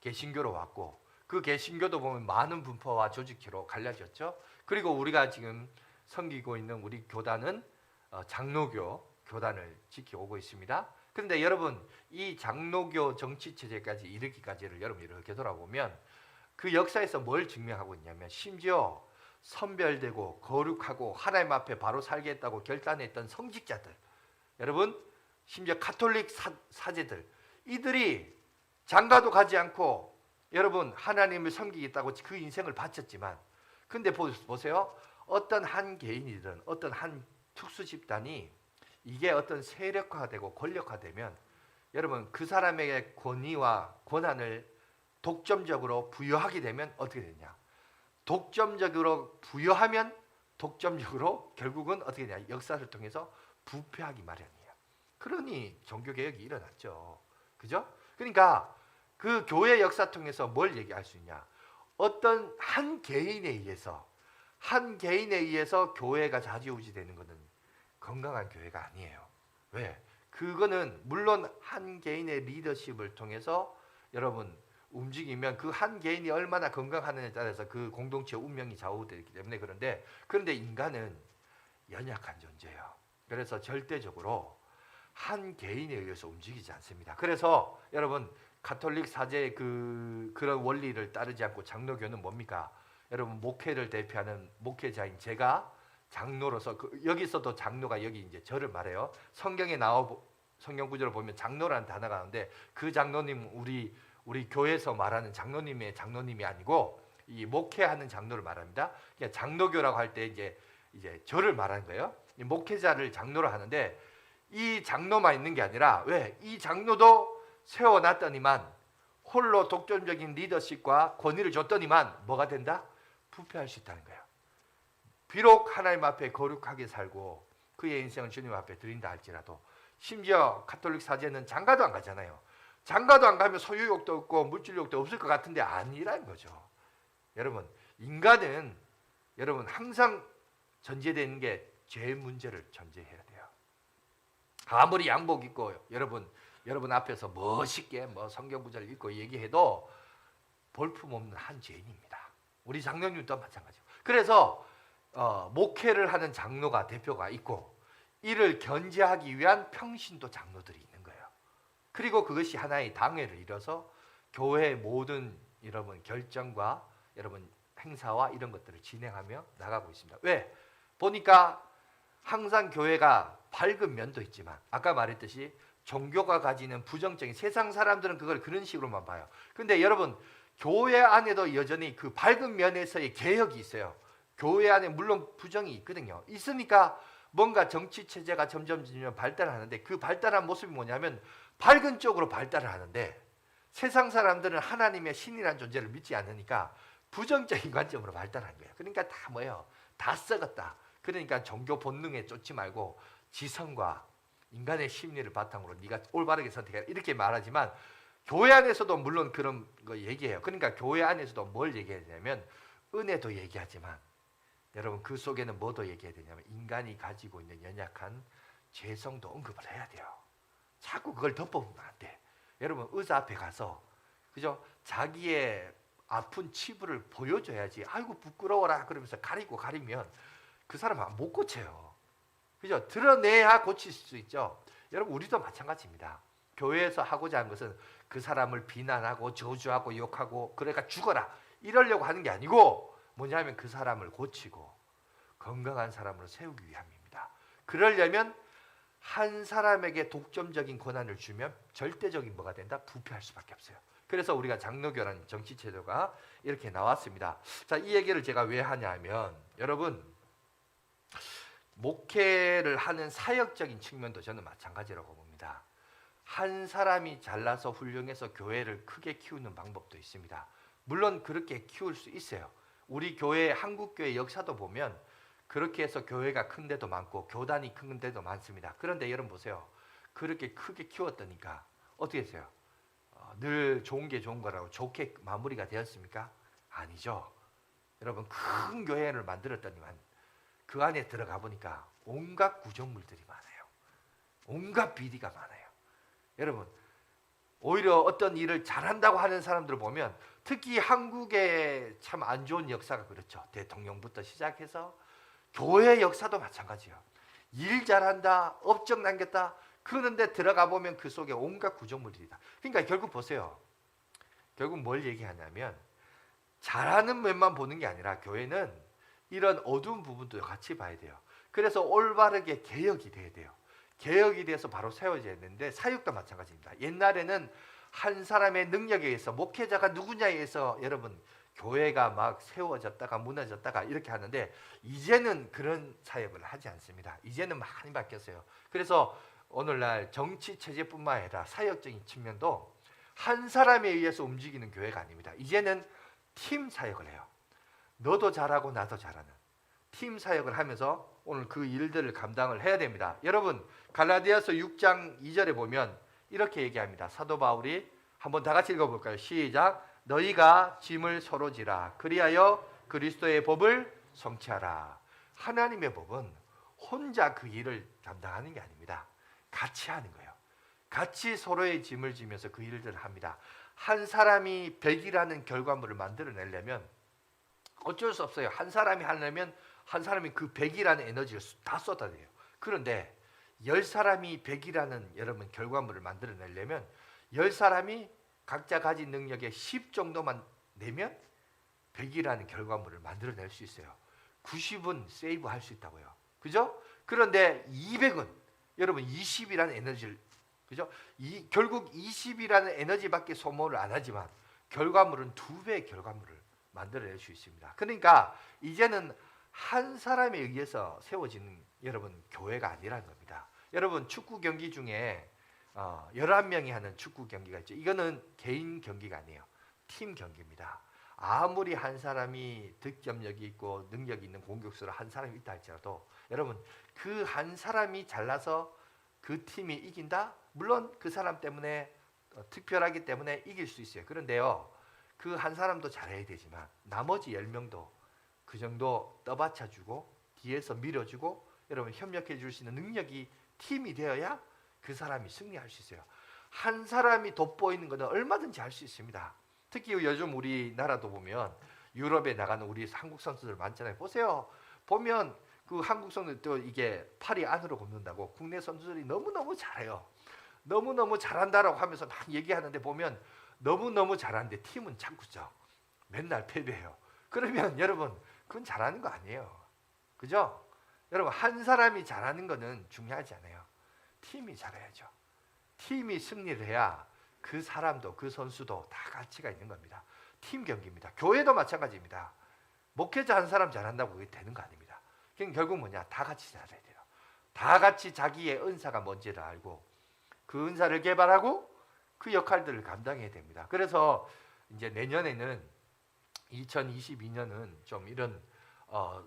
개신교로 왔고 그 개신교도 보면 많은 분파와 조직체로 갈라졌죠. 그리고 우리가 지금 섬기고 있는 우리 교단은 장로교 교단을 지켜오고 있습니다. 그런데 여러분 이 장로교 정치체제까지 이르기까지를 여러분 이렇게 돌아보면 그 역사에서 뭘 증명하고 있냐면 심지어 선별되고 거룩하고 하나님 앞에 바로 살게 했다고 결단했던 성직자들 여러분 심지어 가톨릭 사제들 이들이 장가도 가지 않고 여러분 하나님을 섬기겠다고 그 인생을 바쳤지만 근데 보세요. 어떤 한 개인이든 어떤 한 특수 집단이 이게 어떤 세력화되고 권력화되면 여러분 그 사람에게 권위와 권한을 독점적으로 부여하게 되면 어떻게 되냐? 독점적으로 부여하면 독점적으로 결국은 어떻게 되냐? 역사를 통해서 부패하기 마련이에요. 그러니 종교개혁이 일어났죠. 그죠? 그러니까 그 교회 역사 통해서 뭘 얘기할 수 있냐? 어떤 한 개인에 의해서 교회가 좌지우지되는 것은 건강한 교회가 아니에요. 왜? 그거는 물론 한 개인의 리더십을 통해서 여러분 움직이면 그 한 개인이 얼마나 건강하느냐에 따라서 그 공동체의 운명이 좌우되기 때문에 그런데 인간은 연약한 존재예요. 그래서 절대적으로 한 개인에 의해서 움직이지 않습니다. 그래서 여러분 가톨릭 사제의 그런 원리를 따르지 않고 장로교는 뭡니까? 여러분 목회를 대표하는 목회자인 제가 장로로서 여기서도 장로가 여기 이제 저를 말해요. 성경 구절을 보면 장로라는 단어가 나오는데 그 장로님 우리 교회에서 말하는 장로님이 아니고 이 목회하는 장로를 말합니다. 그러니까 장로교라고 할 때 이제 저를 말하는 거예요. 이 목회자를 장로로 하는데 이 장로만 있는 게 아니라 왜? 이 장로도 세워놨더니만 홀로 독점적인 리더십과 권위를 줬더니만 뭐가 된다? 부패할 수 있다는 거예요. 비록 하나님 앞에 거룩하게 살고 그의 인생을 주님 앞에 드린다 할지라도 심지어 가톨릭 사제는 장가도 안 가잖아요. 장가도 안 가면 소유욕도 없고 물질욕도 없을 것 같은데 아니라는 거죠. 여러분 인간은 여러분 항상 전제되는 게 죄 문제를 전제해야 돼요. 아무리 양복 입고 여러분 앞에서 멋있게 성경 구절 읽고 얘기해도 볼품없는 한 죄인입니다. 우리 장로님도 마찬가지죠. 그래서 목회를 하는 장로가 대표가 있고 이를 견제하기 위한 평신도 장로들이 있는 거예요. 그리고 그것이 하나의 당회를 이뤄서 교회의 모든 여러분 결정과 여러분 행사와 이런 것들을 진행하며 나가고 있습니다. 왜? 보니까 항상 교회가 밝은 면도 있지만 아까 말했듯이 종교가 가지는 부정적인 세상 사람들은 그걸 그런 식으로만 봐요. 근데 여러분 교회 안에도 여전히 그 밝은 면에서의 개혁이 있어요. 교회 안에 물론 부정이 있거든요. 있으니까 뭔가 정치 체제가 점점 발달하는데, 그 발달한 모습이 뭐냐면 밝은 쪽으로 발달을 하는데, 세상 사람들은 하나님의 신이라는 존재를 믿지 않으니까 부정적인 관점으로 발달한 거예요. 그러니까 다 뭐예요? 다 썩었다. 그러니까 종교 본능에 쫓지 말고 지성과 인간의 심리를 바탕으로 네가 올바르게 선택해라, 이렇게 말하지만, 교회 안에서도 물론 그런 거 얘기해요. 그러니까 교회 안에서도 뭘 얘기해야 되냐면 은혜도 얘기하지만, 여러분 그 속에는 뭐도 얘기해야 되냐면 인간이 가지고 있는 연약한 죄성도 언급을 해야 돼요. 자꾸 그걸 덮어보면 안 돼. 여러분 의사 앞에 가서, 그죠? 자기의 아픈 치부를 보여줘야지. 아이고 부끄러워라 그러면서 가리면 그 사람은 못 고쳐요. 그죠? 드러내야 고칠 수 있죠. 여러분 우리도 마찬가지입니다. 교회에서 하고자 하는 것은 그 사람을 비난하고 저주하고 욕하고 그러니까 죽어라 이러려고 하는 게 아니고, 뭐냐면 그 사람을 고치고 건강한 사람으로 세우기 위함입니다. 그러려면 한 사람에게 독점적인 권한을 주면 절대적인 뭐가 된다? 부패할 수밖에 없어요. 그래서 우리가 장로교라는 정치제도가 이렇게 나왔습니다. 자, 이 얘기를 제가 왜 하냐 하면, 여러분 목회를 하는 사역적인 측면도 저는 마찬가지라고 봅니다. 한 사람이 잘나서 훌륭해서 교회를 크게 키우는 방법도 있습니다. 물론 그렇게 키울 수 있어요. 우리 교회, 한국교회 역사도 보면 그렇게 해서 교회가 큰 데도 많고 교단이 큰 데도 많습니다. 그런데 여러분 보세요. 그렇게 크게 키웠더니까 어떻게 됐어요? 늘 좋은 게 좋은 거라고 좋게 마무리가 되었습니까? 아니죠. 여러분 큰 교회를 만들었더니만 그 안에 들어가 보니까 온갖 구조물들이 많아요. 온갖 비리가 많아요. 여러분 오히려 어떤 일을 잘한다고 하는 사람들을 보면, 특히 한국의 참 안 좋은 역사가 그렇죠. 대통령부터 시작해서 교회 역사도 마찬가지예요. 일 잘한다, 업적 남겼다, 그런데 들어가 보면 그 속에 온갖 구조물들이다. 그러니까 결국 보세요. 결국 뭘 얘기하냐면 잘하는 면만 보는 게 아니라 교회는 이런 어두운 부분도 같이 봐야 돼요. 그래서 올바르게 개혁이 돼야 돼요. 개혁이 돼서 바로 세워져야 되는데, 사역도 마찬가지입니다. 옛날에는 한 사람의 능력에 의해서, 목회자가 누구냐에 의해서 여러분 교회가 막 세워졌다가 무너졌다가 이렇게 하는데, 이제는 그런 사역을 하지 않습니다. 이제는 많이 바뀌었어요. 그래서 오늘날 정치 체제뿐만 아니라 사역적인 측면도 한 사람에 의해서 움직이는 교회가 아닙니다. 이제는 팀 사역을 해요. 너도 잘하고 나도 잘하는 팀 사역을 하면서 오늘 그 일들을 감당을 해야 됩니다. 여러분 갈라디아서 6장 2절에 보면 이렇게 얘기합니다. 사도 바울이 한번 다 같이 읽어볼까요? 시작. 너희가 짐을 서로 지라. 그리하여 그리스도의 법을 성취하라. 하나님의 법은 혼자 그 일을 감당하는 게 아닙니다. 같이 하는 거예요. 같이 서로의 짐을 지면서 그 일들을 합니다. 한 사람이 100이라는 결과물을 만들어내려면 어쩔 수 없어요. 한 사람이 하려면 한 사람이 그 100이라는 에너지를 다 쏟아내요. 그런데 10사람이 100이라는 여러분 결과물을 만들어내려면 10사람이 각자 가진 능력의 10 정도만 내면 100이라는 결과물을 만들어낼 수 있어요. 90은 세이브할 수 있다고요. 그죠? 그런데 200은 여러분 20이라는 에너지를, 그죠? 결국 20이라는 에너지밖에 소모를 안 하지만 결과물은 2배의 결과물을 만들어낼 수 있습니다. 그러니까 이제는 한 사람에 의해서 세워지는 여러분 교회가 아니라는 겁니다. 여러분 축구 경기 중에 11명이 하는 축구 경기가 있죠. 이거는 개인 경기가 아니에요. 팀 경기입니다. 아무리 한 사람이 득점력이 있고 능력이 있는 공격수로 한 사람이 있다 할지라도 여러분 그 한 사람이 잘나서 그 팀이 이긴다? 물론 그 사람 때문에 특별하기 때문에 이길 수 있어요. 그런데요 그 한 사람도 잘해야 되지만 나머지 10명도 그 정도 떠받쳐주고 뒤에서 밀어주고 여러분 협력해 줄 수 있는 능력이 팀이 되어야 그 사람이 승리할 수 있어요. 한 사람이 돋보이는 것은 얼마든지 할 수 있습니다. 특히 요즘 우리나라도 보면 유럽에 나가는 우리 한국 선수들 많잖아요. 보세요. 보면 그 한국 선수들도 이게 팔이 안으로 굽는다고 국내 선수들이 너무너무 잘해요. 너무너무 잘한다라고 하면서 막 얘기하는데 보면 너무너무 잘하는데 팀은 자꾸 져. 맨날 패배해요. 그러면 여러분 그건 잘하는 거 아니에요. 그죠? 여러분 한 사람이 잘하는 거는 중요하지 않아요. 팀이 잘해야죠. 팀이 승리를 해야 그 사람도 그 선수도 다 가치가 있는 겁니다. 팀 경기입니다. 교회도 마찬가지입니다. 목회자 한 사람 잘한다고 그게 되는 거 아닙니다. 결국 뭐냐? 다 같이 잘해야 돼요. 다 같이 자기의 은사가 뭔지를 알고 그 은사를 개발하고 그 역할들을 감당해야 됩니다. 그래서 이제 내년에는 2022년은 좀 이런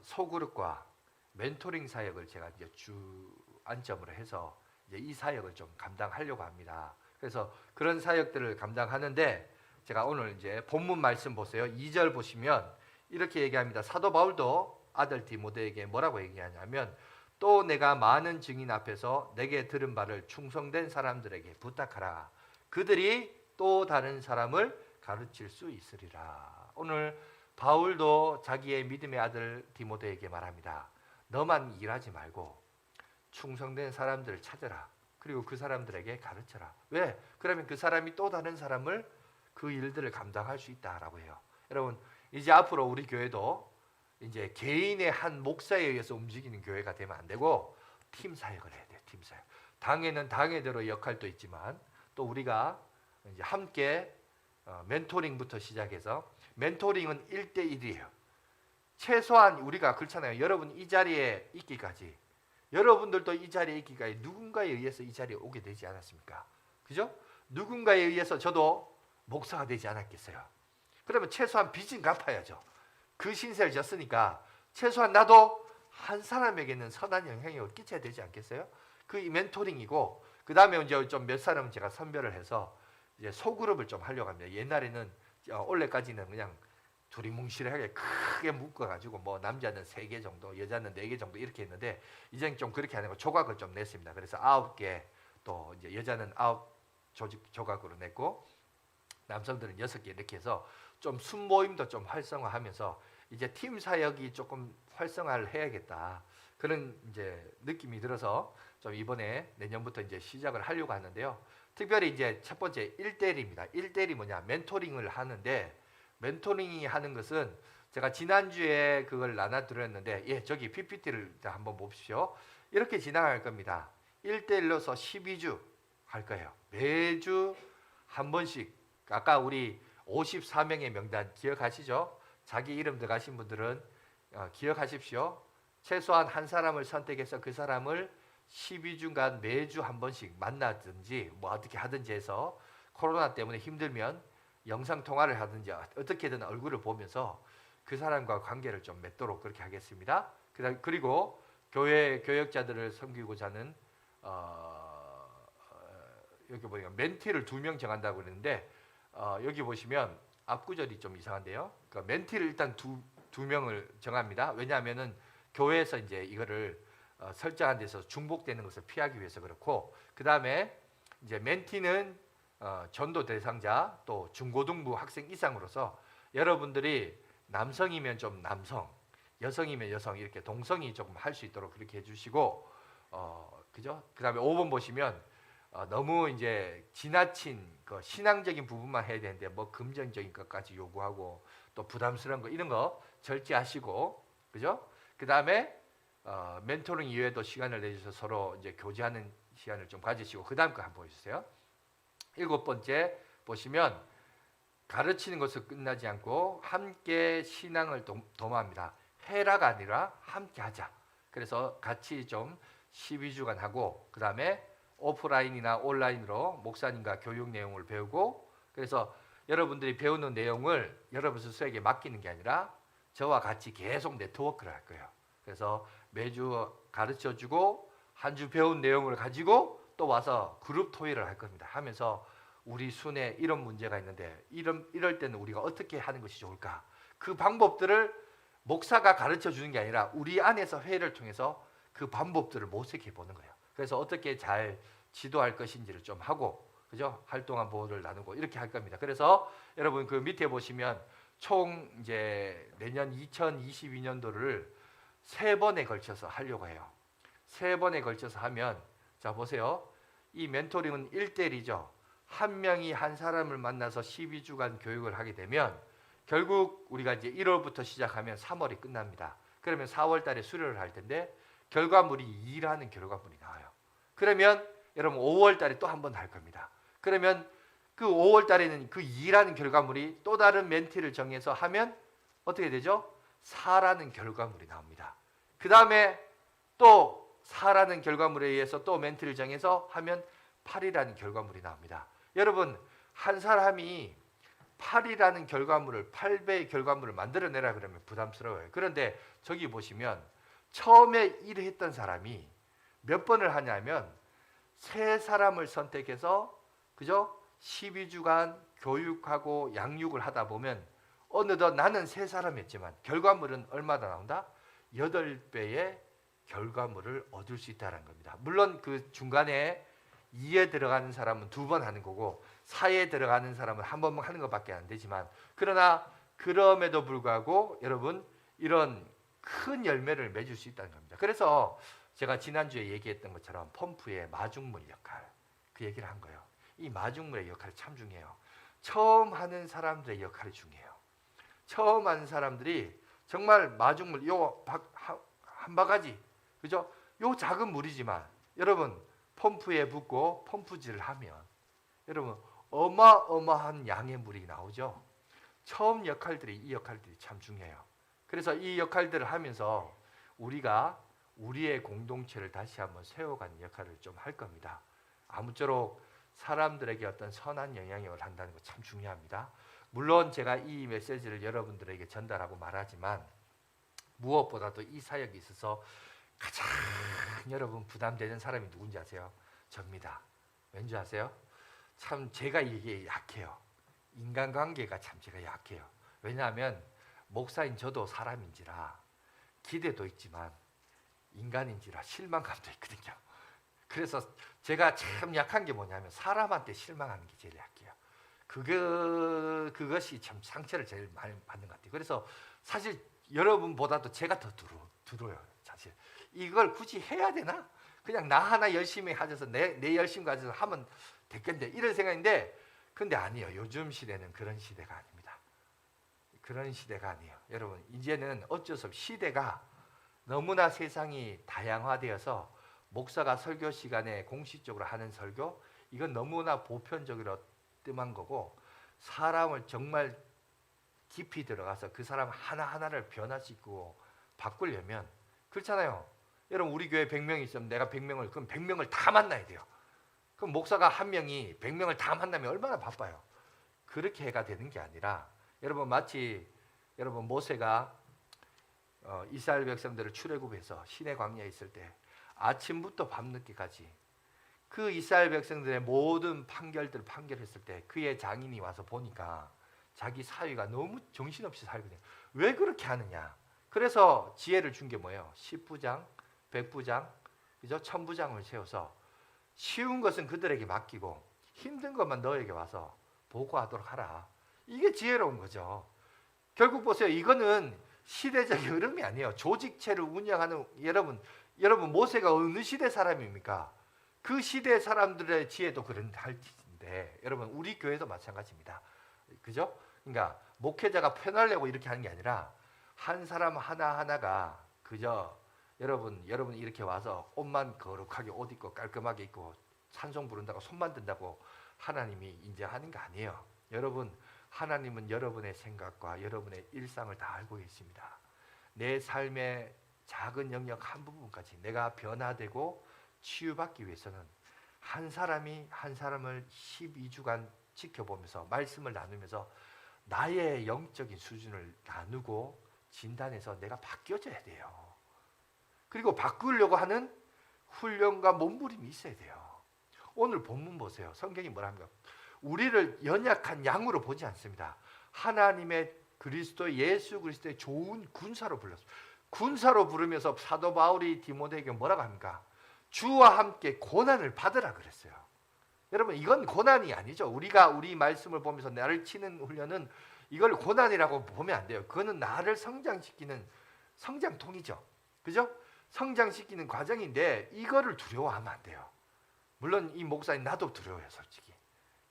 소그룹과 멘토링 사역을 제가 이제 주안점으로 해서 이제 이 사역을 좀 감당하려고 합니다. 그래서 그런 사역들을 감당하는데 제가 오늘 이제 본문 말씀 보세요. 2절 보시면 이렇게 얘기합니다. 사도 바울도 아들 디모데에게 뭐라고 얘기하냐면 또 내가 많은 증인 앞에서 내게 들은 바를 충성된 사람들에게 부탁하라. 그들이 또 다른 사람을 가르칠 수 있으리라. 오늘 바울도 자기의 믿음의 아들 디모데에게 말합니다. 너만 일하지 말고 충성된 사람들을 찾아라. 그리고 그 사람들에게 가르쳐라. 왜? 그러면 그 사람이 또 다른 사람을 그 일들을 감당할 수 있다라고 해요. 여러분, 이제 앞으로 우리 교회도 이제 개인의 한 목사에 의해서 움직이는 교회가 되면 안 되고 팀 사역을 해야 돼요. 팀 사역. 당회는 당회대로 역할도 있지만 또 우리가 이제 함께 멘토링부터 시작해서 멘토링은 1대1이에요. 최소한 우리가 그렇잖아요. 여러분 이 자리에 있기까지 여러분들도 이 자리에 있기까지 누군가에 의해서 이 자리에 오게 되지 않았습니까? 그죠? 누군가에 의해서 저도 목사가 되지 않았겠어요. 그러면 최소한 빚은 갚아야죠. 그 신세를 졌으니까 최소한 나도 한 사람에게는 선한 영향력을 끼쳐야 되지 않겠어요? 그 멘토링이고 그 다음에 이제 좀 몇 사람은 제가 선별을 해서 이제 소그룹을 좀 하려고 합니다. 옛날에는 원래까지는 그냥 둘이 뭉실하게 크게 묶어가지고 뭐 남자는 3개 정도, 여자는 4개 정도 이렇게 했는데 이제는 좀 그렇게 안 하고 조각을 좀 냈습니다. 그래서 9개, 또 이제 여자는 9조각으로 냈고 남성들은 6개 이렇게 해서 좀 순모임도 좀 활성화하면서 이제 팀 사역이 조금 활성화를 해야겠다. 그런 이제 느낌이 들어서 좀 이번에 내년부터 이제 시작을 하려고 하는데요. 특별히 이제 첫 번째 1대1입니다. 1대1이 뭐냐? 멘토링을 하는데 멘토링이 하는 것은 제가 지난주에 그걸 나눠드렸는데 예, 저기 PPT를 한번 보십시오. 이렇게 진행할 겁니다. 1대1로서 12주 할 거예요. 매주 한 번씩. 아까 우리 54명의 명단 기억하시죠? 자기 이름 들어가신 분들은 기억하십시오. 최소한 한 사람을 선택해서 그 사람을 12주간 매주 한 번씩 만나든지 뭐 어떻게 하든지 해서 코로나 때문에 힘들면 영상 통화를 하든지 어떻게든 얼굴을 보면서 그 사람과 관계를 좀 맺도록 그렇게 하겠습니다. 그리고 교회 교역자들을 섬기고자 하는 여기 보니까 멘티를 2명 정한다고 그러는데 여기 보시면 앞구절이 좀 이상한데요. 그러니까 멘티를 일단 두 명을 정합니다. 왜냐하면은 교회에서 이제 이거를 설정한 데서 중복되는 것을 피하기 위해서 그렇고 그 다음에 이제 멘티는 전도 대상자 또 중고등부 학생 이상으로서 여러분들이 남성이면 좀 남성, 여성이면 여성 이렇게 동성이 조금 할 수 있도록 그렇게 해주시고 그죠? 그 다음에 5번 보시면 너무 이제 지나친 그 신앙적인 부분만 해야 되는데 뭐 금전적인 것까지 요구하고 또 부담스러운 거 이런 거 절제하시고 그죠? 그 다음에 멘토링 이외에도 시간을 내주셔서 서로 이제 교제하는 시간을 좀 가지시고 그 다음 거 한번 보여주세요. 7번째 보시면 가르치는 것을 끝나지 않고 함께 신앙을 도모합니다. 해라가 아니라 함께 하자. 그래서 같이 좀 12주간 하고 그 다음에 오프라인이나 온라인으로 목사님과 교육 내용을 배우고 그래서 여러분들이 배우는 내용을 여러분 스스로에게 맡기는 게 아니라 저와 같이 계속 네트워크를 할 거예요. 그래서 매주 가르쳐주고 한 주 배운 내용을 가지고 또 와서 그룹 토의를 할 겁니다. 하면서 우리 순에 이런 문제가 있는데 이럴 때는 우리가 어떻게 하는 것이 좋을까? 그 방법들을 목사가 가르쳐 주는 게 아니라 우리 안에서 회의를 통해서 그 방법들을 모색해 보는 거예요. 그래서 어떻게 잘 지도할 것인지를 좀 하고 그죠? 활동한 보호를 나누고 이렇게 할 겁니다. 그래서 여러분 그 밑에 보시면 총 이제 내년 2022년도를 3번에 걸쳐서 하려고 해요. 3번에 걸쳐서 하면 자 보세요. 이 멘토링은 1대1이죠. 한 명이 한 사람을 만나서 12주간 교육을 하게 되면 결국 우리가 이제 1월부터 시작하면 3월이 끝납니다. 그러면 4월 달에 수료를 할 텐데 결과물이 2라는 결과물이 나와요. 그러면 여러분 5월 달에 또 한 번 할 겁니다. 그러면 그 5월 달에는 그 2라는 결과물이 또 다른 멘티를 정해서 하면 어떻게 되죠? 4라는 결과물이 나옵니다. 그 다음에 또 4라는 결과물에 의해서 또 멘티를 정해서 하면 8이라는 결과물이 나옵니다. 여러분, 한 사람이 8이라는 결과물을 8배의 결과물을 만들어내라 그러면 부담스러워요. 그런데 저기 보시면 처음에 1을 했던 사람이 몇 번을 하냐면 세 사람을 선택해서 그죠? 12주간 교육하고 양육을 하다 보면 어느덧 나는 세 사람이었지만 결과물은 얼마나 나온다? 8배의 결과물을 얻을 수 있다는 겁니다. 물론 그 중간에 2에 들어가는 사람은 2번 하는 거고 4에 들어가는 사람은 한 번만 하는 것밖에 안 되지만 그러나 그럼에도 불구하고 여러분 이런 큰 열매를 맺을 수 있다는 겁니다. 그래서 제가 지난주에 얘기했던 것처럼 펌프의 마중물 역할 그 얘기를 한 거예요. 이 마중물의 역할이 참 중요해요. 처음 하는 사람들의 역할이 중요해요. 처음 하는 사람들이 정말 마중물 요 한 바가지 그죠? 요 작은 물이지만 여러분 펌프에 붓고 펌프질을 하면 여러분 어마어마한 양의 물이 나오죠. 처음 이 역할들이 참 중요해요. 그래서 이 역할들을 하면서 우리가 우리의 공동체를 다시 한번 세워가는 역할을 좀 할 겁니다. 아무쪼록 사람들에게 어떤 선한 영향력을 한다는 거 참 중요합니다. 물론 제가 이 메시지를 여러분들에게 전달하고 말하지만 무엇보다도 이 사역에 있어서 가장 여러분 부담되는 사람이 누군지 아세요? 접니다. 왠지 아세요? 참 제가 이게 약해요. 인간관계가 참 제가 약해요. 왜냐하면 목사인 저도 사람인지라 기대도 있지만 인간인지라 실망감도 있거든요. 그래서 제가 참 약한 게 뭐냐면 사람한테 실망하는 게 제일 약해요. 그것이 참 상처를 제일 많이 받는 것 같아요. 그래서 사실 여러분보다도 제가 더 두려워요. 사실 이걸 굳이 해야 되나? 그냥 나 하나 열심히 가져서 내 열심히 가져서 하면 됐겠네 이런 생각인데 근데 아니에요. 요즘 시대는 그런 시대가 아닙니다. 그런 시대가 아니에요. 여러분 이제는 어쩔 수 없이 시대가 너무나 세상이 다양화되어서 목사가 설교 시간에 공식적으로 하는 설교 이건 너무나 보편적으로 뜸한 거고 사람을 정말 깊이 들어가서 그 사람 하나하나를 변화시키고 바꾸려면 그렇잖아요. 여러분 우리 교회 100명이 있으면 내가 100명을 그럼 100명을 다 만나야 돼요. 그럼 목사가 한 명이 100명을 다 만나면 얼마나 바빠요. 그렇게 해가 되는 게 아니라 여러분 마치 여러분 모세가 이스라엘 백성들을 출애굽해서 시내 광야에 있을 때 아침부터 밤늦게까지 그 이스라엘 백성들의 모든 판결했을 때 그의 장인이 와서 보니까 자기 사위가 너무 정신없이 살거든요. 왜 그렇게 하느냐? 그래서 지혜를 준 게 뭐예요? 10부장, 100부장, 그죠? 1000부장을 세워서 쉬운 것은 그들에게 맡기고 힘든 것만 너에게 와서 보고하도록 하라. 이게 지혜로운 거죠. 결국 보세요. 이거는 시대적인 흐름이 아니에요. 조직체를 운영하는 여러분 모세가 어느 시대 사람입니까? 그 시대 사람들의 지혜도 그런 할지인데 여러분 우리 교회도 마찬가지입니다. 그죠? 그러니까 목회자가 편하려고 이렇게 하는 게 아니라 한 사람 하나하나가 그저 여러분 이렇게 와서 옷만 거룩하게 옷 입고 깔끔하게 입고 찬송 부른다고 손만 든다고 하나님이 인정하는 거 아니에요. 여러분 하나님은 여러분의 생각과 여러분의 일상을 다 알고 계십니다. 내 삶의 작은 영역 한 부분까지 내가 변화되고 치유받기 위해서는 한 사람이 한 사람을 12주간 지켜보면서 말씀을 나누면서 나의 영적인 수준을 나누고 진단해서 내가 바뀌어져야 돼요. 그리고 바꾸려고 하는 훈련과 몸부림이 있어야 돼요. 오늘 본문 보세요. 성경이 뭐라 합니까? 우리를 연약한 양으로 보지 않습니다. 하나님의 그리스도 예수 그리스도의 좋은 군사로 불렀어요. 군사로 부르면서 사도 바울이 디모데에게 뭐라고 합니까? 주와 함께 고난을 받으라 그랬어요. 여러분 이건 고난이 아니죠. 우리가 우리 말씀을 보면서 나를 치는 훈련은 이걸 고난이라고 보면 안 돼요. 그거는 나를 성장시키는 성장통이죠. 그죠? 성장시키는 과정인데 이거를 두려워하면 안 돼요. 물론 이 목사님 나도 두려워요. 솔직히.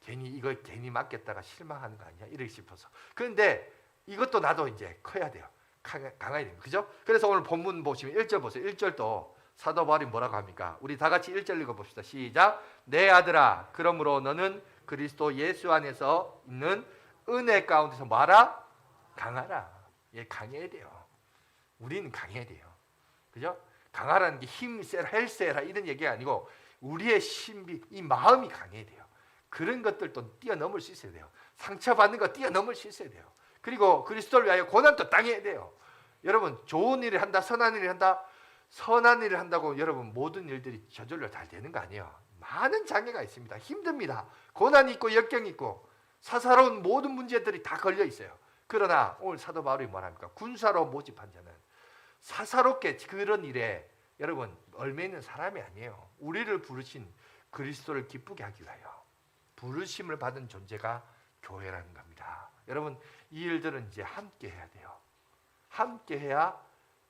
이걸 괜히 맡겼다가 실망하는 거 아니야? 이러고 싶어서. 그런데 이것도 나도 이제 커야 돼요. 강해야 됩니다. 그죠? 그래서 오늘 본문 보시면 1절 보세요. 1절도 사도 바울이 뭐라고 합니까? 우리 다 같이 1절 읽어봅시다. 시작. 내 아들아 그러므로 너는 그리스도 예수 안에서 있는 은혜 가운데서 뭐하라? 강하라. 예, 강해야 돼요. 우리는 강해야 돼요. 그죠? 강하라는 게 힘세라, 헬세라 이런 얘기가 아니고 우리의 신비, 이 마음이 강해야 돼요. 그런 것들도 뛰어넘을 수 있어야 돼요. 상처받는 거 뛰어넘을 수 있어야 돼요. 그리고 그리스도를 위하여 고난도 당해야 돼요. 여러분, 좋은 일을 한다, 선한 일을 한다, 선한 일을 한다고 여러분 모든 일들이 저절로 잘 되는 거 아니에요. 많은 장애가 있습니다. 힘듭니다. 고난이 있고 역경이 있고 사사로운 모든 문제들이 다 걸려 있어요. 그러나 오늘 사도 바울이 뭐랍니까? 군사로 모집한 자는 사사롭게 그런 일에 여러분 얽매 있는 사람이 아니에요. 우리를 부르신 그리스도를 기쁘게 하기 위하여 부르심을 받은 존재가 교회라는 겁니다. 여러분, 이 일들은 이제 함께 해야 돼요. 함께 해야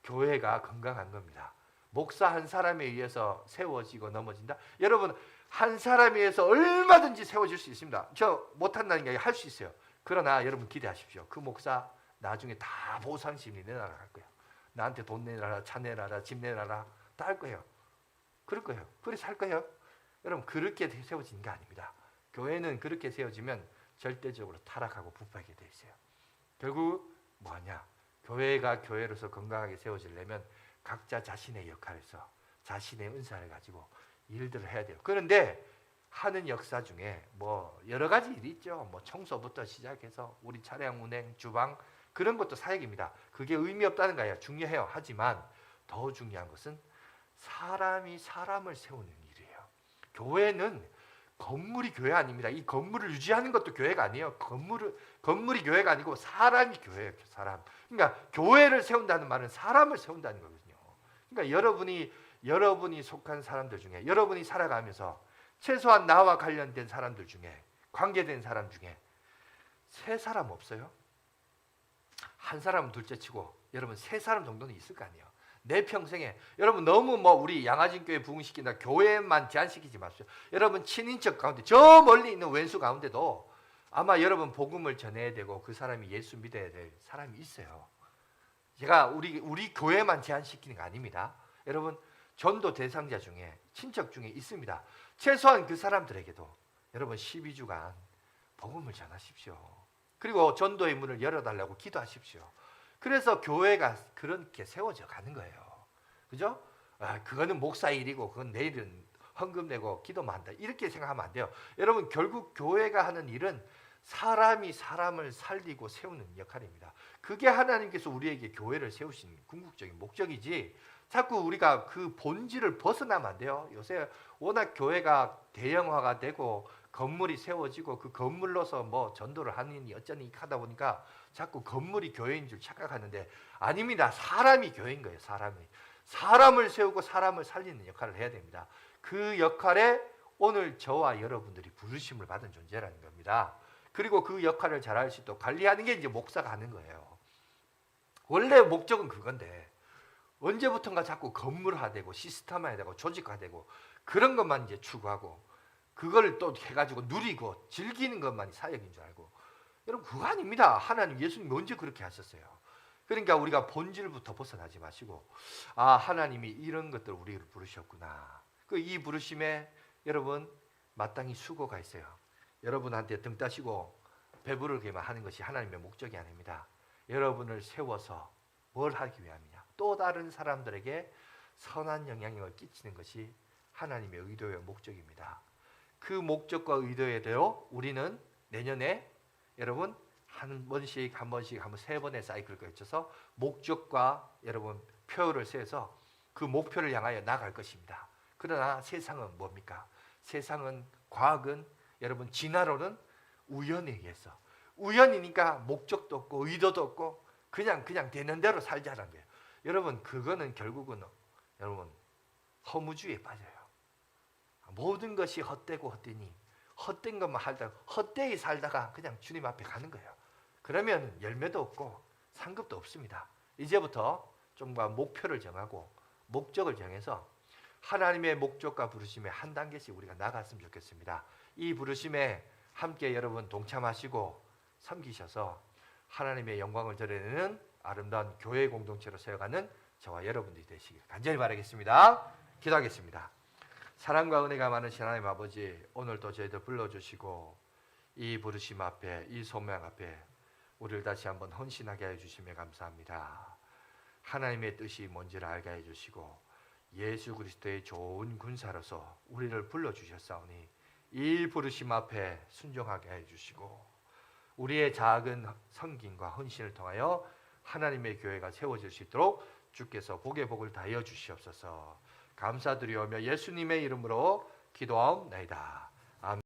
교회가 건강한 겁니다. 목사 한 사람에 의해서 세워지고 넘어진다? 여러분, 한 사람에 의해서 얼마든지 세워질 수 있습니다. 저 못한다는 게 할 수 있어요. 그러나 여러분 기대하십시오. 그 목사 나중에 다 보상심리 내놔라 할 거예요. 나한테 돈 내놔라, 차 내놔라, 집 내놔라 다 할 거예요. 그럴 거예요. 그래서 할 거예요. 여러분, 그렇게 세워지는 게 아닙니다. 교회는 그렇게 세워지면 절대적으로 타락하고 부패하게 돼 있어요. 결국 뭐냐? 교회가 교회로서 건강하게 세워지려면 각자 자신의 역할에서 자신의 은사를 가지고 일들을 해야 돼요. 그런데 하는 역사 중에 뭐 여러 가지 일이 있죠. 뭐 청소부터 시작해서 우리 차량 운행, 주방 그런 것도 사역입니다. 그게 의미 없다는 거예요. 중요해요. 하지만 더 중요한 것은 사람이 사람을 세우는 일이에요. 교회는 건물이 교회 아닙니다. 이 건물을 유지하는 것도 교회가 아니에요. 건물이 교회가 아니고 사람이 교회예요. 사람. 그러니까 교회를 세운다는 말은 사람을 세운다는 거거든요. 그러니까 여러분이 속한 사람들 중에 여러분이 살아가면서 최소한 나와 관련된 사람들 중에 관계된 사람 중에 세 사람 없어요? 한 사람은 둘째치고 여러분 세 사람 정도는 있을 거 아니에요. 내 평생에 여러분 너무 뭐 우리 양화진교회 부흥시킨다 교회만 제한시키지 마십시오. 여러분 친인척 가운데 저 멀리 있는 왼수 가운데도 아마 여러분 복음을 전해야 되고 그 사람이 예수 믿어야 될 사람이 있어요. 제가 우리 교회만 제한시키는 거 아닙니다. 여러분 전도 대상자 중에 친척 중에 있습니다. 최소한 그 사람들에게도 여러분 12주간 복음을 전하십시오. 그리고 전도의 문을 열어달라고 기도하십시오. 그래서 교회가 그렇게 세워져 가는 거예요. 그죠? 그거는 목사 일이고 그건 내일은 헌금 내고 기도만 한다. 이렇게 생각하면 안 돼요. 여러분 결국 교회가 하는 일은 사람이 사람을 살리고 세우는 역할입니다. 그게 하나님께서 우리에게 교회를 세우신 궁극적인 목적이지 자꾸 우리가 그 본질을 벗어나면 안 돼요. 요새 워낙 교회가 대형화가 되고 건물이 세워지고 그 건물로서 뭐 전도를 하느니 어쩌니 하다 보니까 자꾸 건물이 교회인 줄 착각하는데 아닙니다. 사람이 교회인 거예요. 사람을 세우고 사람을 살리는 역할을 해야 됩니다. 그 역할에 오늘 저와 여러분들이 부르심을 받은 존재라는 겁니다. 그리고 그 역할을 잘할 수 있도록 관리하는 게 이제 목사가 하는 거예요. 원래 목적은 그건데 언제부턴가 자꾸 건물화되고 시스템화되고 조직화되고 그런 것만 이제 추구하고 그걸 또 해가지고 누리고 즐기는 것만이 사역인 줄 알고 여러분 그거 아닙니다. 하나님 예수님 언제 그렇게 하셨어요? 그러니까 우리가 본질부터 벗어나지 마시고 하나님이 이런 것들을 우리를 부르셨구나. 이 부르심에 여러분 마땅히 수고가 있어요. 여러분한테 등 따시고 배부르게만 하는 것이 하나님의 목적이 아닙니다. 여러분을 세워서 뭘 하기 위함이냐? 또 다른 사람들에게 선한 영향력을 끼치는 것이 하나님의 의도의 목적입니다. 그 목적과 의도에 대로 우리는 내년에 여러분 한 번씩 세 번의 사이클을 거쳐서 목적과 여러분 표를 세워서 그 목표를 향하여 나갈 것입니다. 그러나 세상은 뭡니까? 세상은 과학은 여러분 진화론은 우연에 의해서 우연이니까 목적도 없고 의도도 없고 그냥 되는 대로 살자는 거예요. 여러분 그거는 결국은 여러분 허무주의에 빠져요. 모든 것이 헛되고 헛되니 헛된 것만 하다가 헛되이 살다가 그냥 주님 앞에 가는 거예요. 그러면 열매도 없고 상급도 없습니다. 이제부터 좀 목표를 정하고 목적을 정해서 하나님의 목적과 부르심에 한 단계씩 우리가 나갔으면 좋겠습니다. 이 부르심에 함께 여러분 동참하시고 섬기셔서 하나님의 영광을 드러내는 아름다운 교회 공동체로 세워가는 저와 여러분들이 되시길 간절히 바라겠습니다. 기도하겠습니다. 사랑과 은혜가 많으신 하나님 아버지, 오늘도 저희들 불러주시고 이 부르심 앞에, 이 소명 앞에 우리를 다시 한번 헌신하게 해주시며 감사합니다. 하나님의 뜻이 뭔지를 알게 해주시고 예수 그리스도의 좋은 군사로서 우리를 불러주셨사오니 이 부르심 앞에 순종하게 해주시고 우리의 작은 섬김과 헌신을 통하여 하나님의 교회가 세워질 수 있도록 주께서 복의 복을 다하여 주시옵소서. 감사드리오며 예수님의 이름으로 기도하옵나이다.